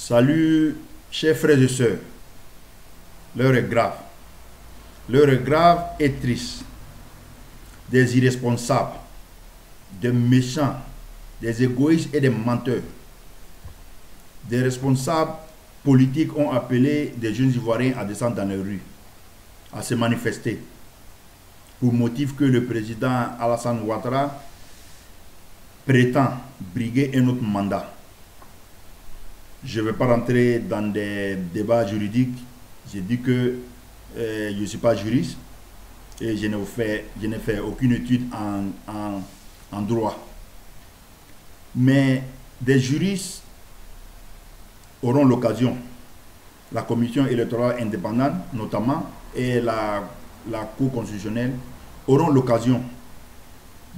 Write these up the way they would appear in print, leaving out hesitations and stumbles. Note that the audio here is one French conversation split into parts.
Salut, chers frères et sœurs. L'heure est grave. L'heure est grave et triste. Des irresponsables, des méchants, des égoïstes et des menteurs. Des responsables politiques ont appelé des jeunes Ivoiriens à descendre dans les rues, à se manifester, pour motif que le président Alassane Ouattara prétend briguer un autre mandat. Je ne vais pas rentrer dans des débats juridiques. J'ai dit que je ne suis pas juriste et je n'ai fait aucune étude en droit. Mais des juristes auront l'occasion, la commission électorale indépendante notamment et la Cour constitutionnelle auront l'occasion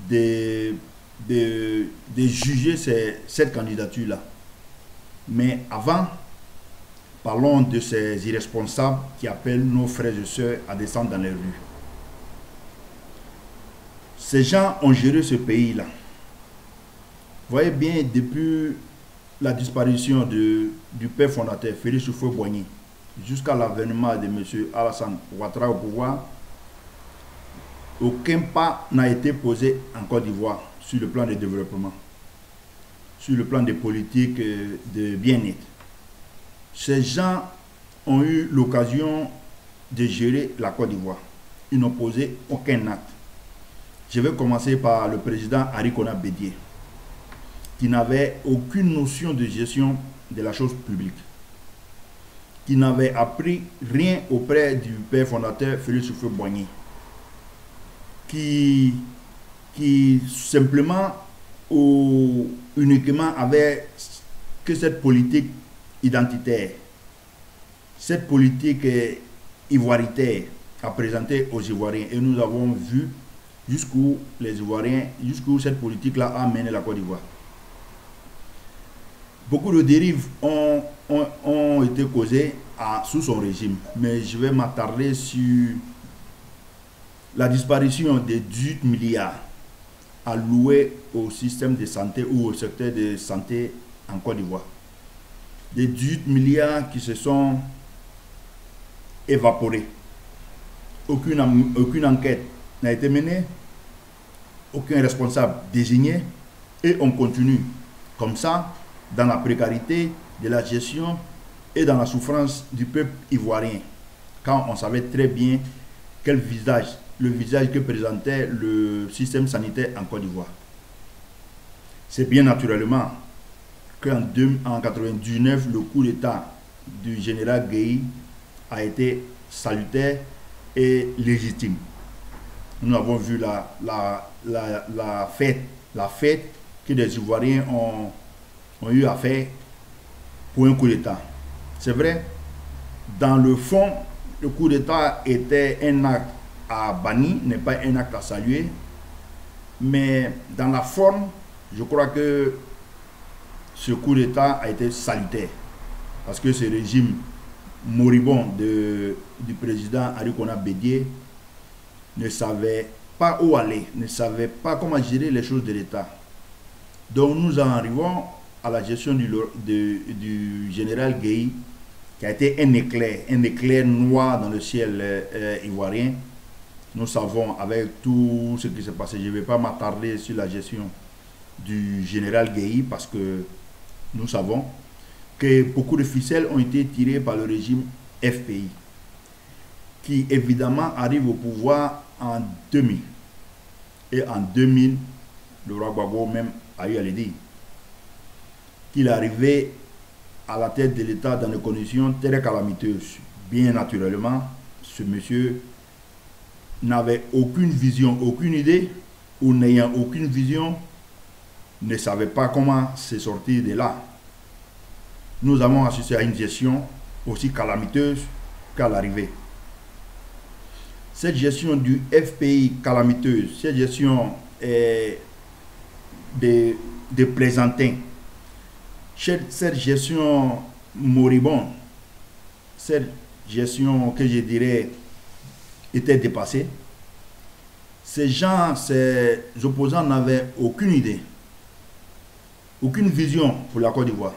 de juger cette candidature-là. Mais avant, parlons de ces irresponsables qui appellent nos frères et sœurs à descendre dans les rues. Ces gens ont géré ce pays-là. Vous voyez bien, depuis la disparition du père fondateur, Félix Houphouët-Boigny, jusqu'à l'avènement de M. Alassane Ouattara au pouvoir, aucun pas n'a été posé en Côte d'Ivoire sur le plan de développement, sur le plan des politiques de bien-être. Ces gens ont eu l'occasion de gérer la Côte d'Ivoire. Ils n'ont posé aucun acte. Je vais commencer par le président Arikona Bédié, qui n'avait aucune notion de gestion de la chose publique, qui n'avait appris rien auprès du père fondateur Félix Houphouët-Boigny, qui simplement ou uniquement avait que cette politique identitaire, cette politique ivoiritaire à présenter aux Ivoiriens. Et nous avons vu jusqu'où les Ivoiriens, jusqu'où cette politique-là a mené la Côte d'Ivoire. Beaucoup de dérives ont été causées sous son régime, mais je vais m'attarder sur la disparition des 18 milliards alloués au système de santé ou au secteur de santé en Côte d'Ivoire. Des 18 milliards qui se sont évaporés. Aucune enquête n'a été menée, aucun responsable désigné, et on continue comme ça dans la précarité de la gestion et dans la souffrance du peuple ivoirien, quand on savait très bien quel visage, le visage que présentait le système sanitaire en Côte d'Ivoire. C'est bien naturellement qu'en 1999, le coup d'État du général Gueye a été salutaire et légitime. Nous avons vu la fête que les Ivoiriens ont eu à faire pour un coup d'État. C'est vrai, dans le fond, le coup d'État était un acte à bannir, n'est pas un acte à saluer, mais dans la forme, je crois que ce coup d'État a été salutaire, parce que ce régime moribond du président Arikona Bédié ne savait pas où aller, ne savait pas comment gérer les choses de l'État. Donc nous en arrivons à la gestion du général Gueye, qui a été un éclair noir dans le ciel ivoirien. Nous savons avec tout ce qui s'est passé, je ne vais pas m'attarder sur la gestion du général Gueye parce que nous savons que beaucoup de ficelles ont été tirées par le régime FPI, qui évidemment arrive au pouvoir en 2000. Et en 2000, le roi Gbagbo même a eu à le dire, qu'il est arrivé à la tête de l'État dans des conditions très calamiteuses. Bien naturellement, ce monsieur n'avait aucune vision, aucune idée, ou n'ayant aucune vision, ne savait pas comment se sortir de là. Nous avons assisté à une gestion aussi calamiteuse qu'à l'arrivée. Cette gestion du FPI calamiteuse, cette gestion de plaisantin, cette gestion moribonde, cette gestion que je dirais était dépassée, ces gens, ces opposants n'avaient aucune idée, aucune vision pour la Côte d'Ivoire.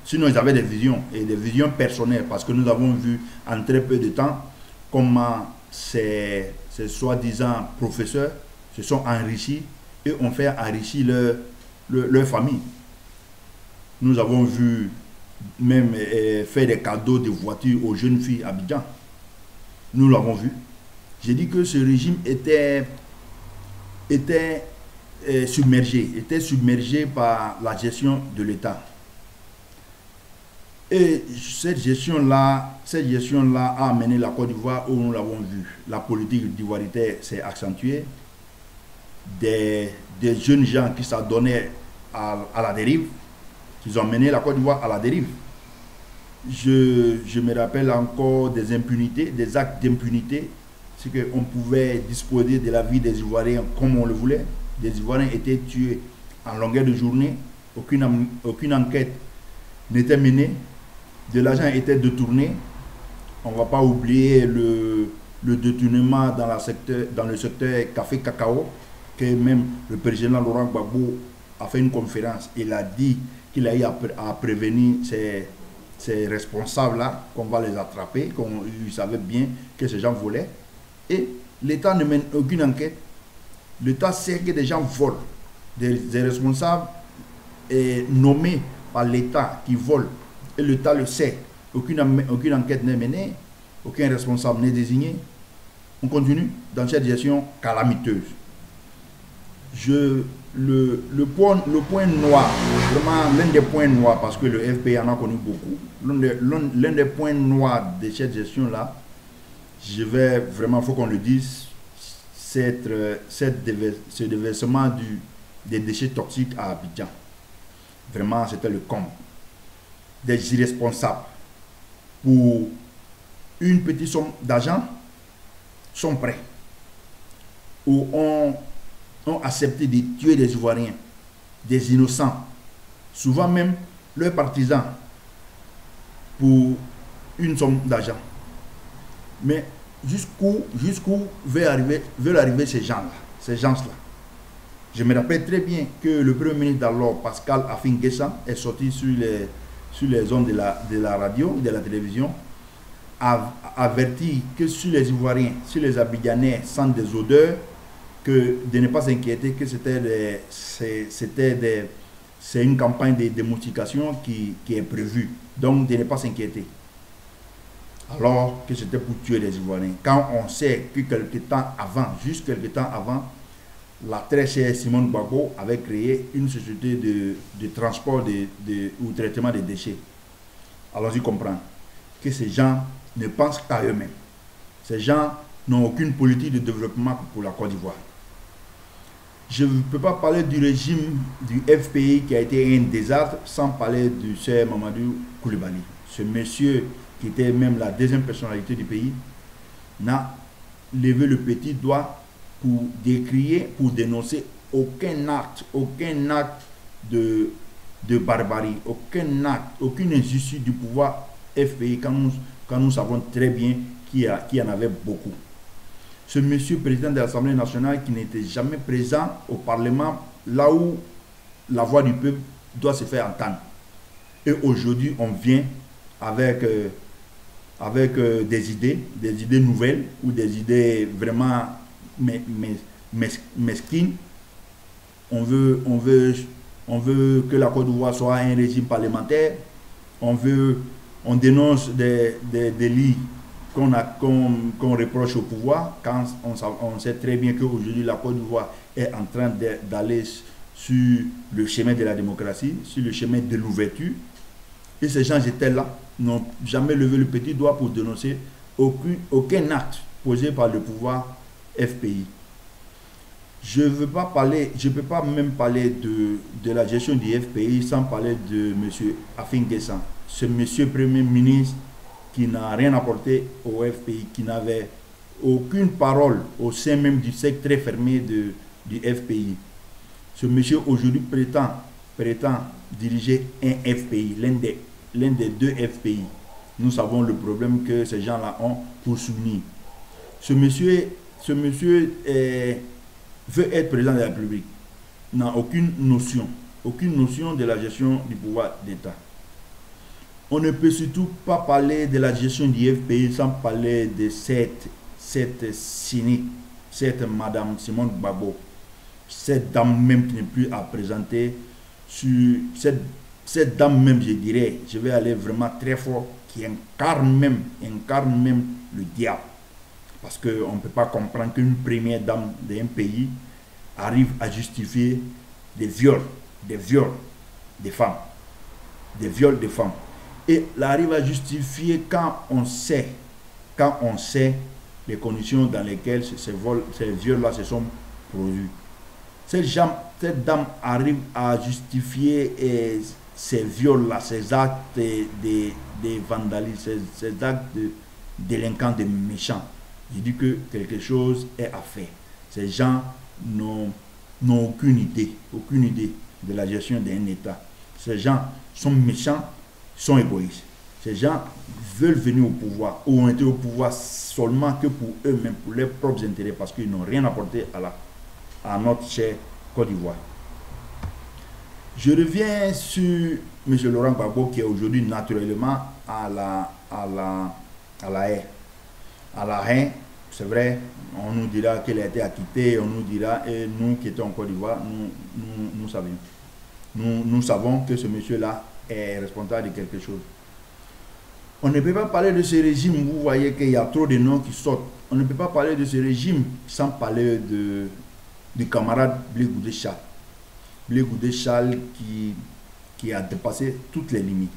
Sinon, ils avaient des visions, et des visions personnelles, parce que nous avons vu en très peu de temps comment ces soi-disant professeurs se sont enrichis et ont fait enrichir leur famille. Nous avons vu même faire des cadeaux de voitures aux jeunes filles à Abidjan. Nous l'avons vu. J'ai dit que ce régime était submergé par la gestion de l'État. Et cette gestion-là a amené la Côte d'Ivoire où nous l'avons vu. La politique d'ivoiritaire s'est accentuée. Des jeunes gens qui s'adonnaient à la dérive, qui ont mené la Côte d'Ivoire à la dérive. Je me rappelle encore des impunités, des actes d'impunité. C'est qu'on pouvait disposer de la vie des Ivoiriens comme on le voulait. Des Ivoiriens étaient tués en longueur de journée. Aucune enquête n'était menée. De l'argent était détourné. On ne va pas oublier le détournement dans le secteur café-cacao, que même le président Laurent Gbagbo a fait une conférence. Il a dit qu'il a eu à prévenir ces responsables-là, qu'on va les attraper, qu'on savait bien que ces gens volaient. Et l'État ne mène aucune enquête. L'État sait que des gens volent. Des responsables nommés par l'État qui volent. Et l'État le sait. Aucune enquête n'est menée. Aucun responsable n'est désigné. On continue dans cette gestion calamiteuse. Le point noir, vraiment l'un des points noirs, parce que le FPI en a connu beaucoup, l'un des points noirs de cette gestion-là, il faut qu'on le dise, ce déversement des déchets toxiques à Abidjan. Vraiment, c'était le comble. Des irresponsables, pour une petite somme d'argent, sont prêts, ou ont accepté de tuer des Ivoiriens, des innocents, souvent même leurs partisans, pour une somme d'argent. Mais jusqu'où veulent arriver ces gens-là? Je me rappelle très bien que le Premier ministre d'alors, Pascal Affi-N'Guessan, est sorti sur les ondes de la radio, de la télévision, a averti que sur les Ivoiriens, sur les Abidjanais sentent des odeurs, de ne pas s'inquiéter, que c'est une campagne de démoustication qui est prévue. Donc, de ne pas s'inquiéter. Alors que c'était pour tuer les Ivoiriens. Quand on sait que juste quelques temps avant, la très chère Simone Gbagbo avait créé une société de transport ou traitement des déchets. Allons-y comprendre que ces gens ne pensent qu'à eux-mêmes. Ces gens n'ont aucune politique de développement pour la Côte d'Ivoire. Je ne peux pas parler du régime du FPI qui a été un désastre sans parler du Sir Mamadou Coulibaly. Ce monsieur qui était même la deuxième personnalité du pays n'a levé le petit doigt pour décrier, pour dénoncer aucun acte de barbarie, aucune injustice du pouvoir FPI quand nous savons très bien qu'il y en avait beaucoup. Ce monsieur président de l'Assemblée nationale qui n'était jamais présent au Parlement, là où la voix du peuple doit se faire entendre. Et aujourd'hui, on vient avec des idées nouvelles ou des idées vraiment mesquines. On veut que la Côte d'Ivoire soit un régime parlementaire. On dénonce des délits qu'on reproche au pouvoir, quand on sait très bien qu'aujourd'hui la Côte d'Ivoire est en train d'aller sur le chemin de la démocratie, sur le chemin de l'ouverture. Et ces gens étaient là, n'ont jamais levé le petit doigt pour dénoncer aucun acte posé par le pouvoir FPI. Je ne peux pas même parler de la gestion du FPI sans parler de M. Affi-N'Guessan. Ce monsieur Premier ministre qui n'a rien apporté au FPI, qui n'avait aucune parole au sein même du secteur très fermé du FPI. Ce monsieur aujourd'hui prétend diriger un FPI, l'un des deux FPI. Nous savons le problème que ces gens-là ont pour soutenir. Ce monsieur veut être président de la République, n'a aucune notion de la gestion du pouvoir d'État. On ne peut surtout pas parler de la gestion du FPI sans parler de cette cynique, cette Madame Simone Gbagbo, cette dame même qui n'est plus à présenter, sur cette dame même, je dirais, je vais aller vraiment très fort, qui incarne même le diable. Parce qu'on ne peut pas comprendre qu'une première dame d'un pays arrive à justifier des viols des femmes. Des viols de femmes. Et l'arrive à justifier quand on sait les conditions dans lesquelles ces viols-là se sont produits. Cette dame arrive à justifier ces viols-là, ces actes de vandalisme, ces actes de délinquants, de méchants. Je dis que quelque chose est à faire. Ces gens n'ont aucune idée de la gestion d'un État. Ces gens sont méchants, sont égoïstes. Ces gens veulent venir au pouvoir ou ont été au pouvoir seulement que pour eux-mêmes, pour leurs propres intérêts, parce qu'ils n'ont rien apporté à notre chère Côte d'Ivoire. Je reviens sur M. Laurent Gbagbo qui est aujourd'hui naturellement à la haie. À la haie, c'est vrai, on nous dira qu'elle a été acquittée, on nous dira, et nous qui étions en Côte d'Ivoire, nous savions. Nous savons que ce monsieur-là est responsable de quelque chose. On ne peut pas parler de ce régime, vous voyez qu'il y a trop de noms qui sortent. On ne peut pas parler de ce régime sans parler du camarade Blé Goudé Charles. Blé Goudé Charles qui a dépassé toutes les limites,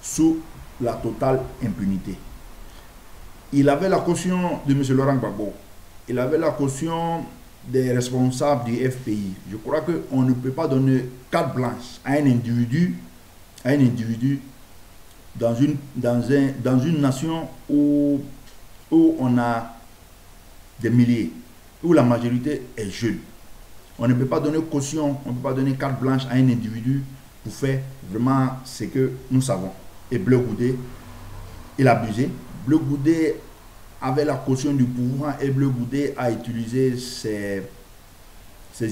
sous la totale impunité. Il avait la caution de M. Laurent Gbagbo. Il avait la caution des responsables du FPI. Je crois qu'on ne peut pas donner carte blanche à un individu dans une nation où on a des milliers, où la majorité est jeune. On ne peut pas donner caution, on ne peut pas donner carte blanche à un individu pour faire vraiment ce que nous savons. Et Blé Goudé, il a abusé. Blé Goudé avait la caution du pouvoir et Blé Goudé a utilisé ses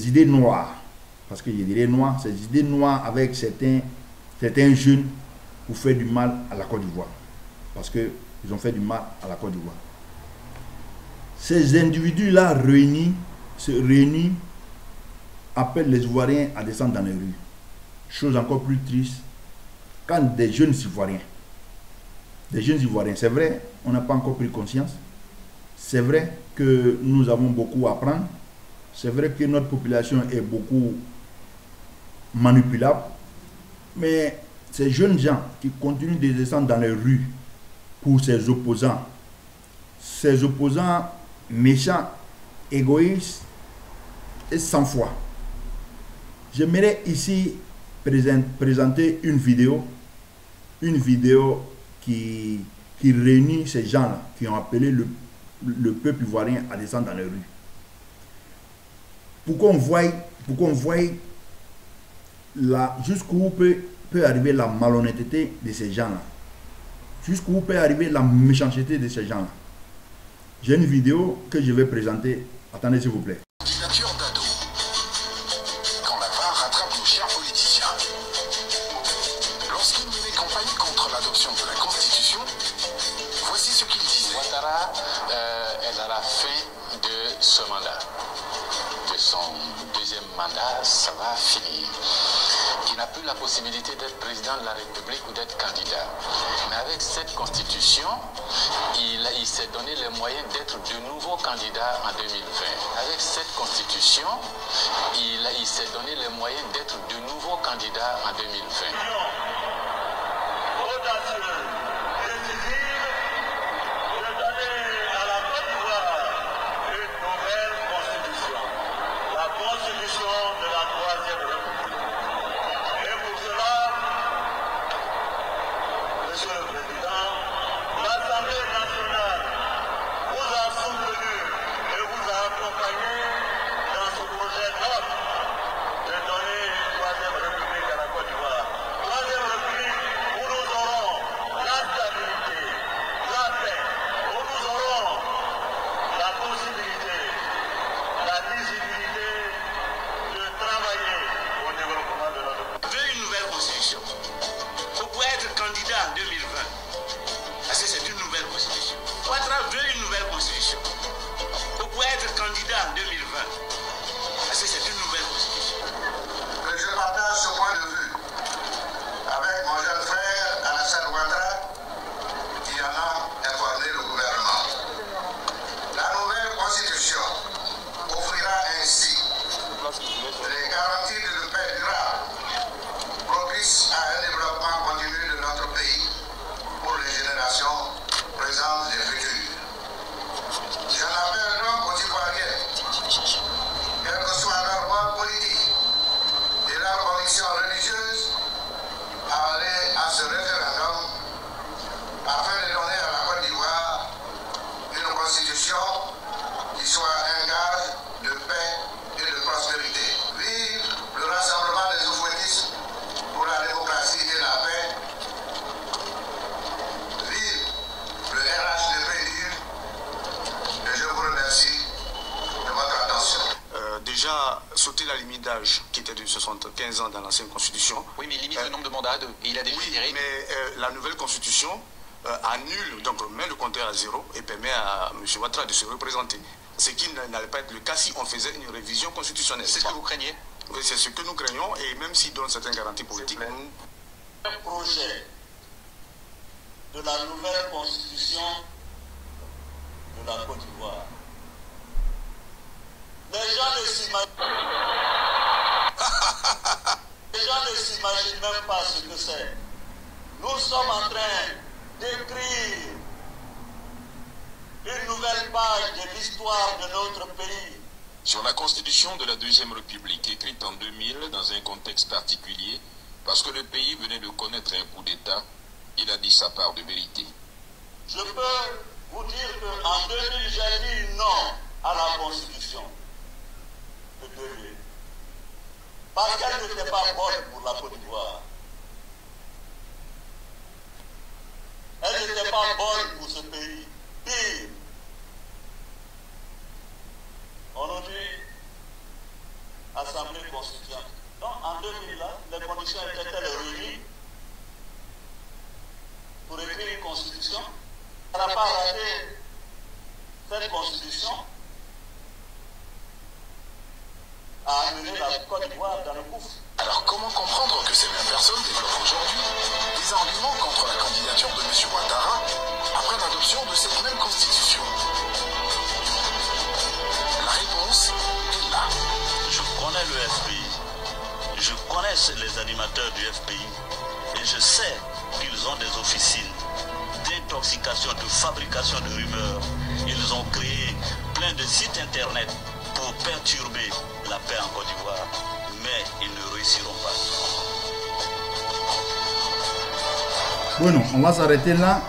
idées noires, parce que je dirais noires, ces idées noires avec certains jeunes pour faire du mal à la Côte d'Ivoire, parce qu'ils ont fait du mal à la Côte d'Ivoire. Ces individus-là se réunissent, appellent les Ivoiriens à descendre dans les rues. Chose encore plus triste, quand des jeunes Ivoiriens, c'est vrai, on n'a pas encore pris conscience, c'est vrai que nous avons beaucoup à apprendre, c'est vrai que notre population est beaucoup manipulable, mais ces jeunes gens qui continuent de descendre dans les rues pour ces opposants méchants, égoïstes et sans foi. J'aimerais ici présenter une vidéo qui réunit ces gens-là qui ont appelé le peuple ivoirien à descendre dans les rues. Pour qu'on voie jusqu'où peut arriver la malhonnêteté de ces gens-là. Jusqu'où peut arriver la méchanceté de ces gens-là. J'ai une vidéo que je vais présenter. Attendez s'il vous plaît. Candidature d'ado. Quand la VAR rattrape nos chers politiciens. Lorsqu'il menait campagne contre l'adoption de la Constitution, voici ce qu'il disait. Ouattara est à la fin de ce mandat. De son deuxième mandat, ça va finir. Il n'a plus la possibilité d'être président de la République ou d'être candidat. Mais avec cette constitution, il s'est donné les moyens d'être de nouveau candidat en 2020. Avec cette constitution, il s'est donné les moyens d'être de nouveau candidat en 2020. aller à ce référendum afin de donner à la Côte d'Ivoire une constitution qui soit un gage de paix et de prospérité. Vive le rassemblement des oufouettistes pour la démocratie et la paix. Vive le RHDPU. Et je vous remercie de votre attention. Déjà, sauter la limite d'âge qui était de 75 ans dans l'ancienne constitution. Oui, mais il limite le nombre de mandats à 2. Et il a déjà Oui, mais la nouvelle constitution annule, donc met le compteur à 0 et permet à M. Ouattara de se représenter. Ce qui n'allait pas être le cas si on faisait une révision constitutionnelle. C'est ce que vous craignez? Oui, c'est ce que nous craignons, et même s'il donne certaines garanties politiques, nous... Un projet de la nouvelle constitution de la Côte d'Ivoire. Les gens ne s'imaginent même pas ce que c'est. Nous sommes en train d'écrire une nouvelle page de l'histoire de notre pays. Sur la constitution de la Deuxième République, écrite en 2000 dans un contexte particulier, parce que le pays venait de connaître un coup d'État, il a dit sa part de vérité. Je peux vous dire qu'en 2000, j'ai dit non à la constitution de 2000. Parce qu'elle n'était pas bonne pour la Côte d'Ivoire. Elle n'était pas bonne pour ce pays. Pire. On nous dit Assemblée constituante. Donc en 2000, là, les conditions étaient-elles réunies pour écrire une constitution? On n'a pas raté cette constitution à amener la Côte d'Ivoire dans le gouffre. Alors comment comprendre que ces mêmes personnes développent aujourd'hui des arguments contre la candidature de M. Ouattara après l'adoption de cette même constitution? La réponse est là. Je connais le FPI, je connais les animateurs du FPI et je sais qu'ils ont des officines d'intoxication, de fabrication de rumeurs. Ils ont créé plein de sites internet pour perturber la paix en Côte d'Ivoire, mais ils ne réussiront pas. Bueno, on va s'arrêter là.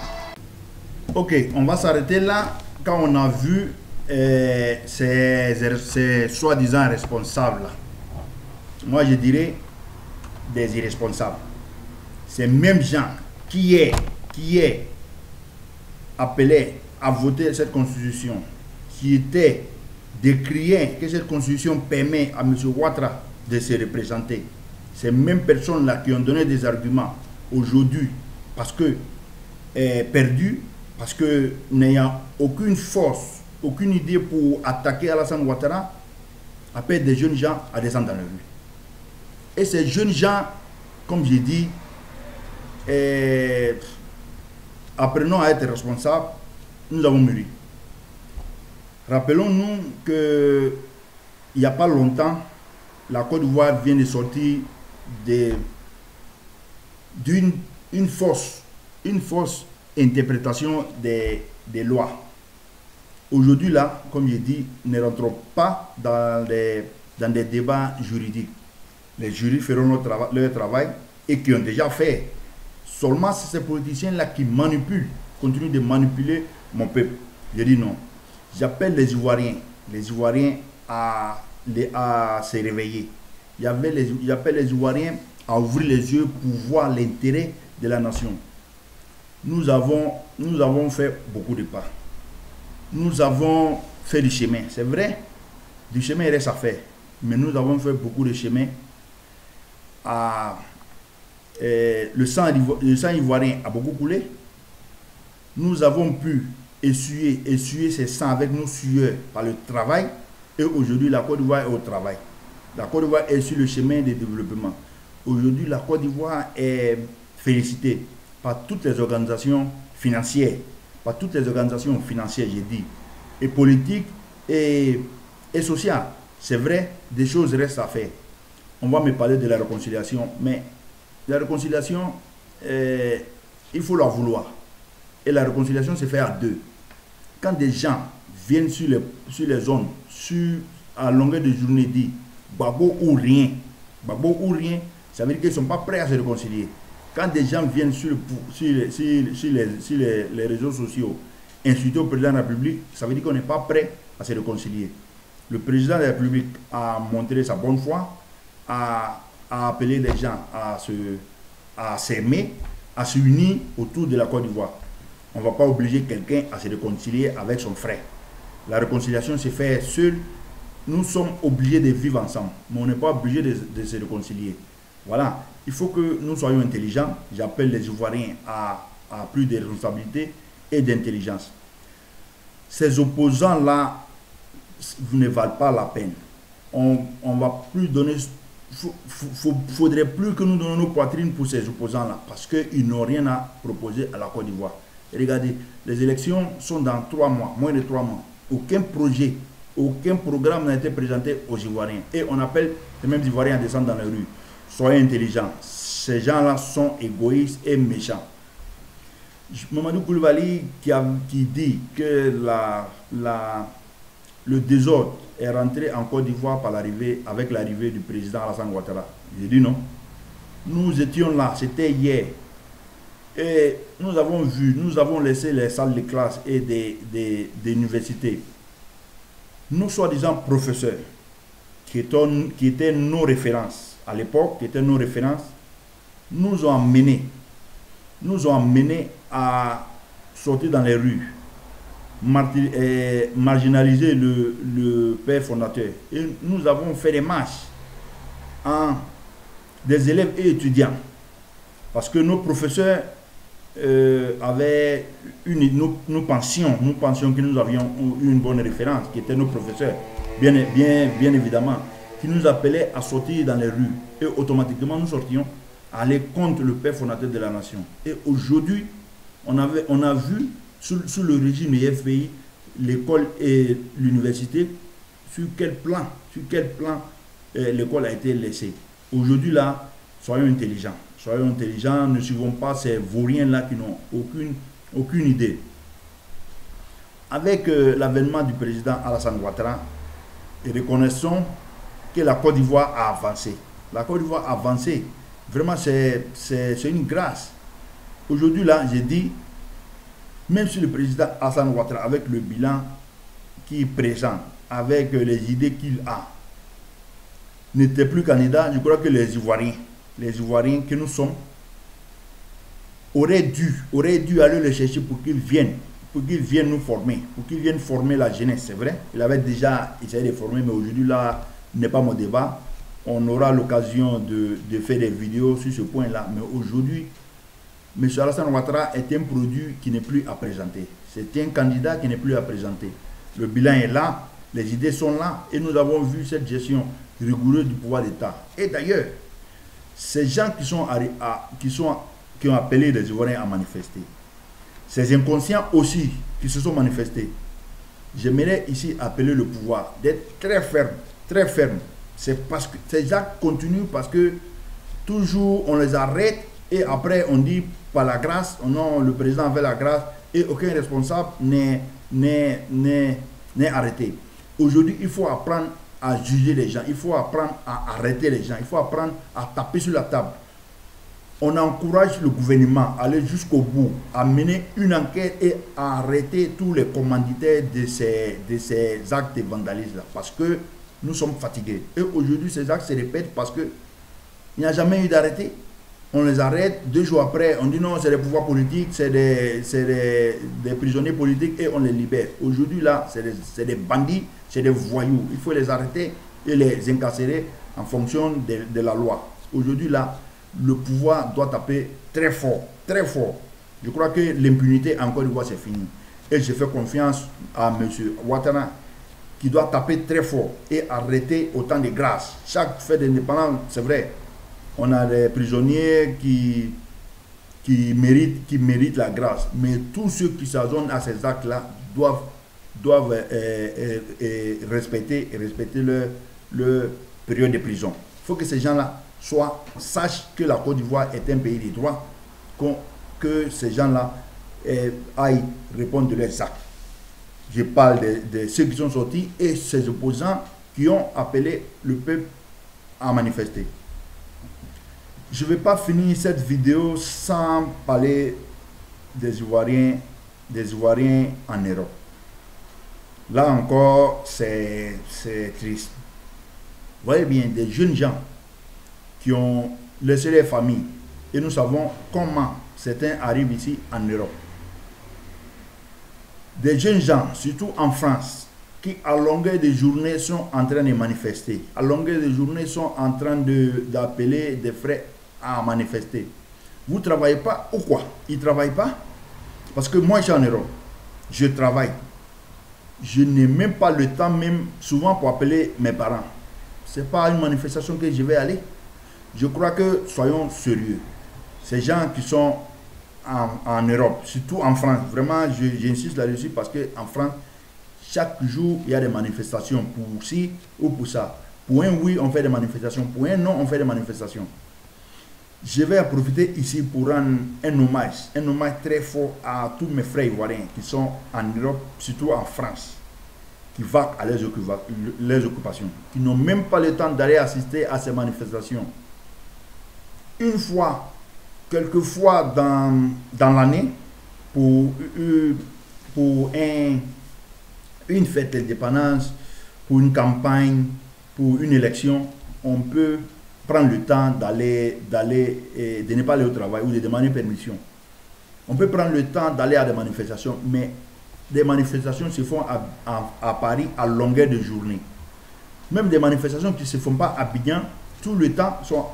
Ok, on va s'arrêter là quand on a vu ces soi-disant responsables là. Moi je dirais des irresponsables. Ces mêmes gens qui est appelé à voter cette constitution, qui était de crier que cette constitution permet à M. Ouattara de se représenter. Ces mêmes personnes-là qui ont donné des arguments aujourd'hui parce que perdus, parce que n'ayant aucune force, aucune idée pour attaquer Alassane Ouattara, appellent des jeunes gens à descendre dans la rue. Et ces jeunes gens, comme j'ai dit, apprenons à être responsables, nous avons mûri. Rappelons-nous qu'il n'y a pas longtemps, la Côte d'Ivoire vient de sortir d'une fausse interprétation des lois. Aujourd'hui, là, comme je dis, ne rentrons pas dans des débats juridiques. Les jurys feront leur travail et qui ont déjà fait. Seulement, c'est ces politiciens-là qui manipulent, continuent de manipuler mon peuple. Je dis non. J'appelle les Ivoiriens à se réveiller. J'appelle les Ivoiriens à ouvrir les yeux pour voir l'intérêt de la nation. Nous avons fait beaucoup de pas. Nous avons fait du chemin. C'est vrai, du chemin il reste à faire. Mais nous avons fait beaucoup de chemin. Le sang ivoirien a beaucoup coulé. Nous avons pu essuyer ces sangs avec nos sueurs par le travail. Et aujourd'hui, la Côte d'Ivoire est au travail. La Côte d'Ivoire est sur le chemin de développement. Aujourd'hui, la Côte d'Ivoire est félicitée par toutes les organisations financières. Par toutes les organisations financières, j'ai dit. Et politiques et sociales. C'est vrai, des choses restent à faire. On va me parler de la réconciliation. Mais la réconciliation, il faut la vouloir. Et la réconciliation se fait à deux. Quand des gens viennent sur les zones, à longueur de journée, disent Gbagbo ou rien, ça veut dire qu'ils ne sont pas prêts à se réconcilier. Quand des gens viennent sur les réseaux sociaux insulter au président de la République, ça veut dire qu'on n'est pas prêt à se réconcilier. Le président de la République a montré sa bonne foi, a appelé les gens à s'aimer, à s'unir autour de la Côte d'Ivoire. On ne va pas obliger quelqu'un à se réconcilier avec son frère. La réconciliation se fait seule. Nous sommes obligés de vivre ensemble, mais on n'est pas obligé de se réconcilier. Voilà, il faut que nous soyons intelligents. J'appelle les Ivoiriens à plus de responsabilité et d'intelligence. Ces opposants-là ne valent pas la peine. On va plus donner... faudrait plus que nous donnions nos poitrines pour ces opposants-là, parce qu'ils n'ont rien à proposer à la Côte d'Ivoire. Regardez, les élections sont dans 3 mois, moins de 3 mois. Aucun projet, aucun programme n'a été présenté aux Ivoiriens. Et on appelle les mêmes Ivoiriens à descendre dans les rues. Soyez intelligents. Ces gens-là sont égoïstes et méchants. Mamadou Koulibaly qui dit que le désordre est rentré en Côte d'Ivoire avec l'arrivée du président Alassane Ouattara. J'ai dit non. Nous étions là, c'était hier. Et nous avons laissé les salles de classe et des universités. Nous, soi-disant professeurs, qui étaient nos références à l'époque, nous ont amenés à sortir dans les rues, marginaliser le père fondateur. Et nous avons fait des marches des élèves et étudiants, parce que nos professeurs avaient nous pensions que nous avions une bonne référence, qui étaient nos professeurs, bien évidemment, qui nous appelaient à sortir dans les rues. Et automatiquement, nous sortions à aller contre le père fondateur de la nation. Et aujourd'hui, on a vu, sous le régime du FPI, l'école et l'université, sur quel plan l'école a été laissée. Aujourd'hui, là, soyons intelligents. Soyons intelligents, ne suivons pas ces vauriens-là qui n'ont aucune idée. Avec l'avènement du président Alassane Ouattara, reconnaissons que la Côte d'Ivoire a avancé. La Côte d'Ivoire a avancé. Vraiment, c'est une grâce. Aujourd'hui, là, j'ai dit, même si le président Alassane Ouattara, avec le bilan qu'il présente, avec les idées qu'il a, n'était plus candidat, je crois que les Ivoiriens que nous sommes, auraient dû aller le chercher pour qu'ils viennent nous former, pour qu'ils viennent former la jeunesse, c'est vrai. Il avait déjà essayé de former, mais aujourd'hui, là, n'est pas mon débat. On aura l'occasion de faire des vidéos sur ce point-là. Mais aujourd'hui, M. Alassane Ouattara est un produit qui n'est plus à présenter. C'est un candidat qui n'est plus à présenter. Le bilan est là, les idées sont là, et nous avons vu cette gestion rigoureuse du pouvoir d'État. Et d'ailleurs, ces gens qui ont appelé les Ivoiriens à manifester, ces inconscients aussi qui se sont manifestés, j'aimerais ici appeler le pouvoir d'être très ferme. C'est parce que ces actes continuent, parce que toujours on les arrête et après on dit par la grâce, non, le président avait la grâce et aucun responsable n'est arrêté. Aujourd'hui, il faut apprendre à juger les gens, il faut apprendre à arrêter les gens, il faut apprendre à taper sur la table. On encourage le gouvernement à aller jusqu'au bout, à mener une enquête et à arrêter tous les commanditaires de ces actes de vandalisme, parce que nous sommes fatigués. Et aujourd'hui, ces actes se répètent parce qu'il n'y a jamais eu d'arrêté. On les arrête, 2 jours après, on dit non, c'est des pouvoirs politiques, c'est des prisonniers politiques et on les libère. Aujourd'hui, là, c'est des bandits, c'est des voyous. Il faut les arrêter et les incarcérer en fonction de la loi. Aujourd'hui, là, le pouvoir doit taper très fort, très fort. Je crois que l'impunité en Côte d'Ivoire, c'est fini. Et je fais confiance à M. Ouattara, qui doit taper très fort et arrêter autant de grâce. Chaque fête d'indépendance, c'est vrai, on a des prisonniers qui méritent la grâce. Mais tous ceux qui s'adonnent à ces actes-là doivent respecter leur période de prison. Il faut que ces gens-là sachent que la Côte d'Ivoire est un pays de droit, que ces gens-là aillent répondre de leurs actes. Je parle de ceux qui sont sortis et ces opposants qui ont appelé le peuple à manifester. je ne vais pas finir cette vidéo sans parler des Ivoiriens en Europe. Là encore, c'est triste. Vous voyez bien, des jeunes gens qui ont laissé les familles. Et nous savons comment certains arrivent ici en Europe. Des jeunes gens, surtout en France, qui à longueur de journée sont en train de manifester. À longueur de journée sont en train d'appeler des frères à manifester. Vous ne travaillez pas ou quoi? Ils ne travaillent pas? Parce que moi, je suis en Europe. Je travaille. Je n'ai même pas le temps, même souvent, pour appeler mes parents. Ce n'est pas une manifestation que je vais aller. Je crois que, soyons sérieux, ces gens qui sont en Europe, surtout en France, vraiment, j'insiste là-dessus parce qu'en France, chaque jour, il y a des manifestations pour ci ou pour ça. Pour un oui, on fait des manifestations. Pour un non, on fait des manifestations. Je vais en profiter ici pour rendre un hommage très fort à tous mes frères ivoiriens qui sont en Europe, surtout en France, qui vaquent à leurs occupations, qui n'ont même pas le temps d'aller assister à ces manifestations. Une fois, quelquefois dans l'année, pour une fête d'indépendance, pour une campagne, pour une élection, on peut prendre le temps de ne pas aller au travail ou de demander permission. On peut prendre le temps d'aller à des manifestations, mais des manifestations se font à Paris à longueur de journée. Même des manifestations qui ne se font pas à Abidjan, tout le temps sont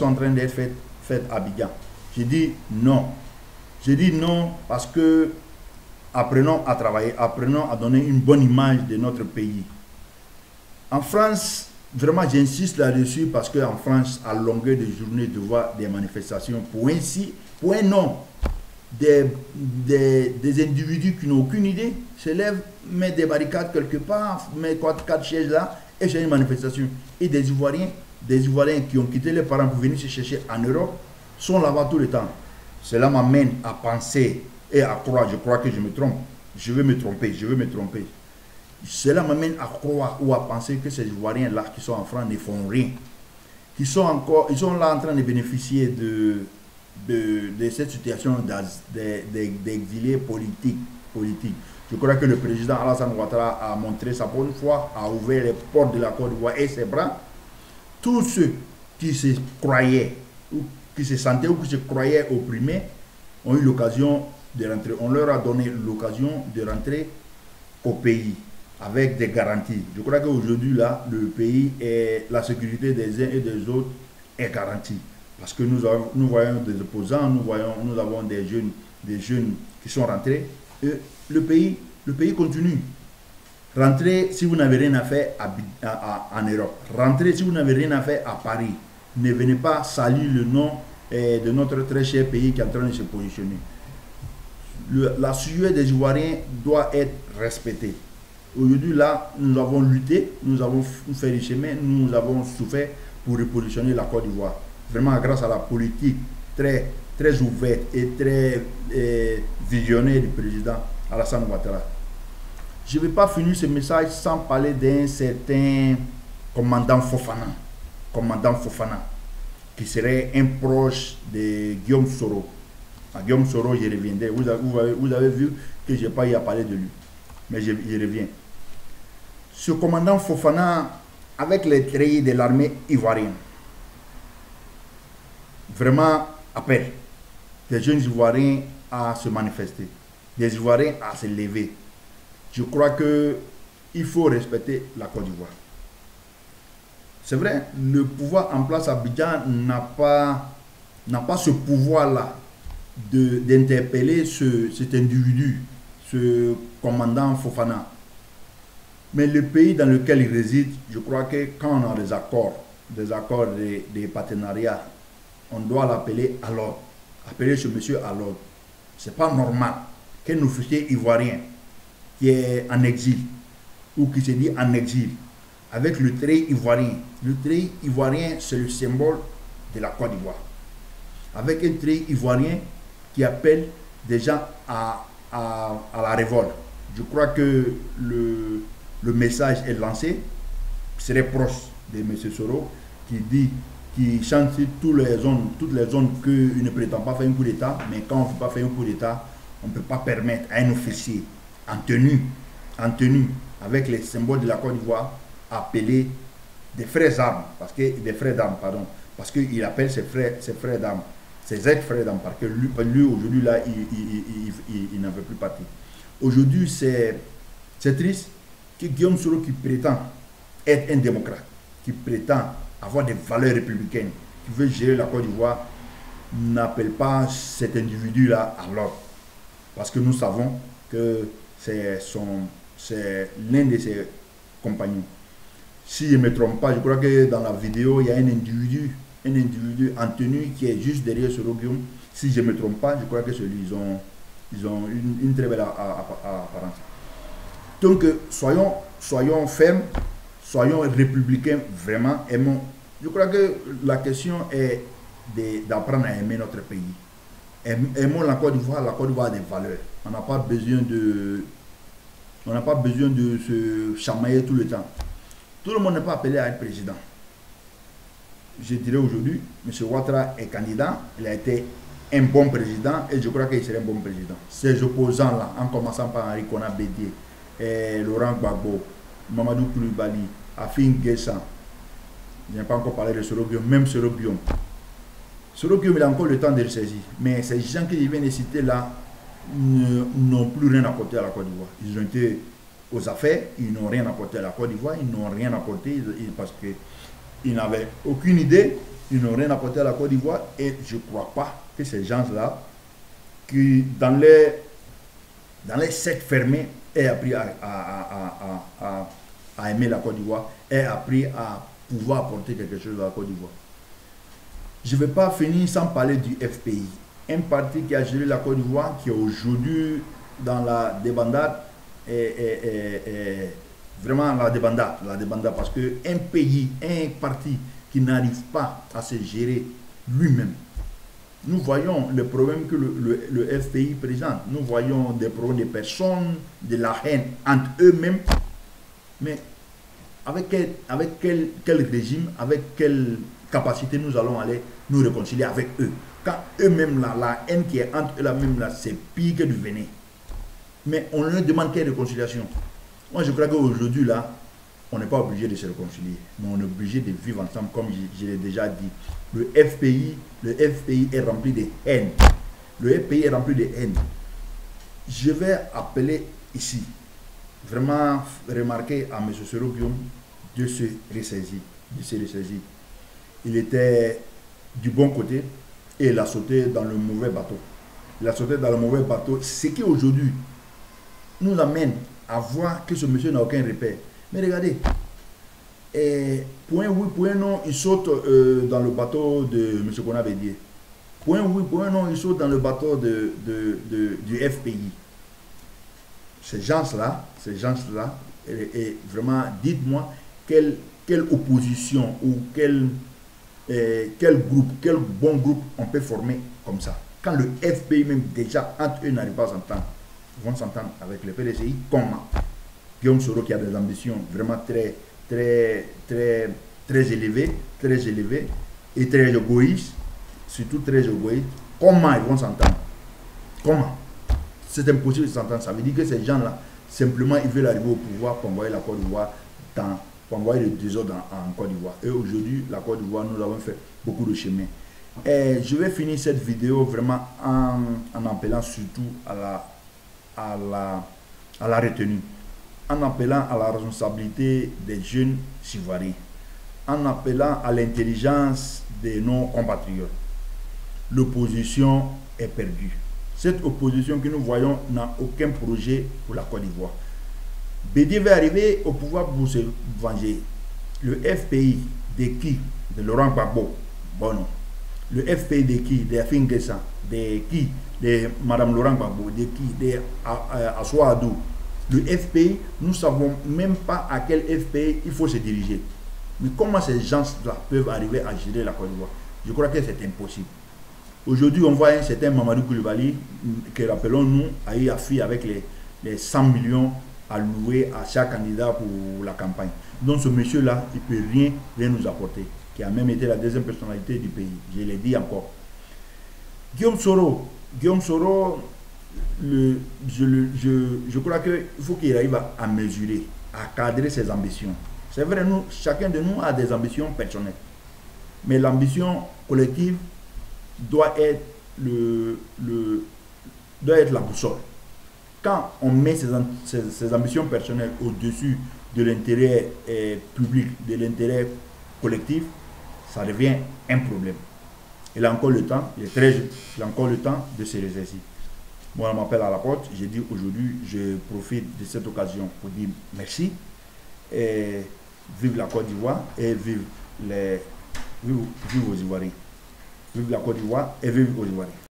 en train d'être faites à Abidjan. Je dis non. Je dis non parce que apprenons à travailler, apprenons à donner une bonne image de notre pays. En France, vraiment j'insiste là-dessus parce qu'en France, à longueur de journée, de voir des manifestations pour un non, des individus qui n'ont aucune idée, se lèvent, mettent des barricades quelque part, mettent 4 chaises là, et c'est une manifestation. Et des Ivoiriens qui ont quitté les parents pour venir se chercher en Europe, sont là-bas tout le temps. Cela m'amène à penser et à croire, je crois que je me trompe, je vais me tromper. Cela m'amène à croire ou à penser que ces Ivoiriens-là qui sont en France ne font rien. Ils sont là en train de bénéficier de cette situation d'exilés politiques. Je crois que le président Alassane Ouattara a montré sa bonne foi, a ouvert les portes de la Côte d'Ivoire et ses bras. Tous ceux qui se croyaient, ou qui se sentaient ou qui se croyaient opprimés, ont eu l'occasion de rentrer. On leur a donné l'occasion de rentrer au pays avec des garanties. Je crois qu'aujourd'hui, là, le pays et la sécurité des uns et des autres est garantie. Parce que nous voyons des opposants, nous avons des jeunes qui sont rentrés. Et le pays continue. Rentrez si vous n'avez rien à faire en Europe. Rentrez si vous n'avez rien à faire à Paris. Ne venez pas salir le nom de notre très cher pays qui est en train de se positionner. La sueur des Ivoiriens doit être respectée. Aujourd'hui, là, nous avons lutté, nous avons fait du chemin, nous avons souffert pour repositionner la Côte d'Ivoire. Vraiment grâce à la politique très, très ouverte et très visionnaire du président Alassane Ouattara. Je ne vais pas finir ce message sans parler d'un certain commandant Fofana, qui serait un proche de Guillaume Soro. À Guillaume Soro, je reviendrai. Vous avez vu que je n'ai pas eu à parler de lui, mais je reviens. Ce commandant Fofana, avec les treillis de l'armée ivoirienne, vraiment appelle des jeunes Ivoiriens à se manifester, des Ivoiriens à se lever. Je crois qu'il faut respecter la Côte d'Ivoire. C'est vrai, le pouvoir en place à Abidjan n'a pas ce pouvoir-là d'interpeller cet individu, ce commandant Fofana. Mais le pays dans lequel il réside, je crois que quand on a des accords de partenariat, on doit l'appeler à l'ordre, appeler ce monsieur à l'ordre. Ce n'est pas normal qu'un officier ivoirien qui est en exil ou qui se dit en exil, avec le treillis ivoirien. Le treillis ivoirien, c'est le symbole de la Côte d'Ivoire. Avec un treillis ivoirien qui appelle des gens à la révolte. Je crois que le message est lancé, serait proche de M. Soro, qui qui chante toutes les zones qu'il ne prétend pas faire un coup d'État, mais quand on ne veut pas faire un coup d'État, on ne peut pas permettre à un officier en tenue, avec les symboles de la Côte d'Ivoire, appeler des frères d'armes, parce qu'il appelle ses frères d'armes, ses ex-frères d'armes, parce que lui aujourd'hui là, il n'en veut plus partir. Aujourd'hui, c'est triste que Guillaume Soro, qui prétend être un démocrate, qui prétend avoir des valeurs républicaines, qui veut gérer la Côte d'Ivoire, n'appelle pas cet individu-là à l'ordre. Parce que nous savons que c'est l'un de ses compagnons. Si je ne me trompe pas, je crois que dans la vidéo, il y a un individu en tenue qui est juste derrière Soro Guillaume. Si je ne me trompe pas, je crois que ils ont une très belle apparence. Donc, soyons fermes, soyons républicains, vraiment aimons. Je crois que la question est d'apprendre à aimer notre pays. Aimons la Côte d'Ivoire a des valeurs. On n'a pas besoin de se chamailler tout le temps. Tout le monde n'est pas appelé à être président. Je dirais aujourd'hui, M. Ouattara est candidat, il a été un bon président et je crois qu'il serait un bon président. Ces opposants-là, en commençant par Henri Konan Bédié, Laurent Gbagbo, Mamadou Koulibaly, Afin Guessa, je n'ai pas encore parlé de Soro Guillaume, même Soro Guillaume. Soro Guillaume, il a encore le temps de le saisir. Mais ces gens que je viens de citer là n'ont plus rien apporté à la Côte d'Ivoire. Ils ont été aux affaires, ils n'ont rien apporté à la Côte d'Ivoire, ils n'ont rien apporté parce qu'ils n'avaient aucune idée, ils n'ont rien apporté à la Côte d'Ivoire et je ne crois pas que ces gens-là, qui dans les sectes fermés, aient appris à aimer la Côte d'Ivoire, aient appris à pouvoir apporter quelque chose à la Côte d'Ivoire. Je ne vais pas finir sans parler du FPI, un parti qui a géré la Côte d'Ivoire, qui est aujourd'hui dans la débandade, vraiment la débandade, parce qu'un pays, un parti qui n'arrive pas à se gérer lui-même, nous voyons les problèmes que le FPI présente, nous voyons des problèmes de personnes, de la haine entre eux-mêmes, mais avec quel régime, avec quelle capacité nous allons aller nous réconcilier avec eux, quand eux-mêmes, la haine qui est entre eux-mêmes, c'est pire que du venin. Mais on ne demande quelle réconciliation. Moi, je crois qu'aujourd'hui, là, on n'est pas obligé de se réconcilier, mais on est obligé de vivre ensemble, comme je l'ai déjà dit. Le FPI est rempli de haine. Le FPI est rempli de haine. Je vais appeler ici, vraiment remarquer à M. Soro Guillaume de se ressaisir. Il était du bon côté et il a sauté dans le mauvais bateau. Ce qui aujourd'hui nous amène à voir que ce monsieur n'a aucun repère. Mais regardez, point oui, point non, il saute dans le bateau de M. Konan Bédié. Point oui, point non, il saute dans le bateau du FPI. Ces gens-là, et vraiment, dites-moi quelle opposition ou quel bon groupe on peut former comme ça. Quand le FPI même déjà, entre eux, n'arrive pas à s'entendre, ils vont s'entendre avec le PDCI. Comment? Guillaume Soro qui a des ambitions vraiment très élevées et très égoïstes, surtout très égoïstes. Comment ils vont s'entendre? Comment? C'est impossible de s'entendre. Ça veut dire que ces gens-là, simplement, ils veulent arriver au pouvoir pour envoyer la Côte d'Ivoire pour envoyer le désordre en Côte d'Ivoire. Et aujourd'hui, la Côte d'Ivoire, nous avons fait beaucoup de chemin. Et je vais finir cette vidéo vraiment en appelant surtout à la retenue, en appelant à la responsabilité des jeunes Ivoiriens, en appelant à l'intelligence de nos compatriotes. L'opposition est perdue. Cette opposition que nous voyons n'a aucun projet pour la Côte d'Ivoire. Bédié va arriver au pouvoir pour se venger. Le FPI de qui? De Laurent Gbagbo. Bon non. Le FPI de qui? De Afin Guessa. De qui? De Mme Laurent Gbagbo. De qui? De Assoa Adou. Le FPI, nous ne savons même pas à quel FPI il faut se diriger. Mais comment ces gens-là peuvent arriver à gérer la Côte d'Ivoire? Je crois que c'est impossible. Aujourd'hui, on voit un certain Mamadou Koulibaly, que rappelons-nous, a eu affaire avec les 100 millions alloués à chaque candidat pour la campagne. Donc ce monsieur-là, il ne peut rien nous apporter. qui a même été la deuxième personnalité du pays. Je l'ai dit encore. Guillaume Soro, je crois qu'il faut qu'il arrive à mesurer, à cadrer ses ambitions. C'est vrai, chacun de nous a des ambitions personnelles. Mais l'ambition collective doit être la boussole. Quand on met ses ambitions personnelles au-dessus de l'intérêt public, de l'intérêt collectif, ça devient un problème. Il a encore le temps, il est très jeune, il a encore le temps de se ressaisir. Moi, on m'appelle à la porte, j'ai dit aujourd'hui, je profite de cette occasion pour dire merci, et vive la Côte d'Ivoire et vive aux Ivoiriens. Vive la Côte d'Ivoire et vive aux Ivoiriens.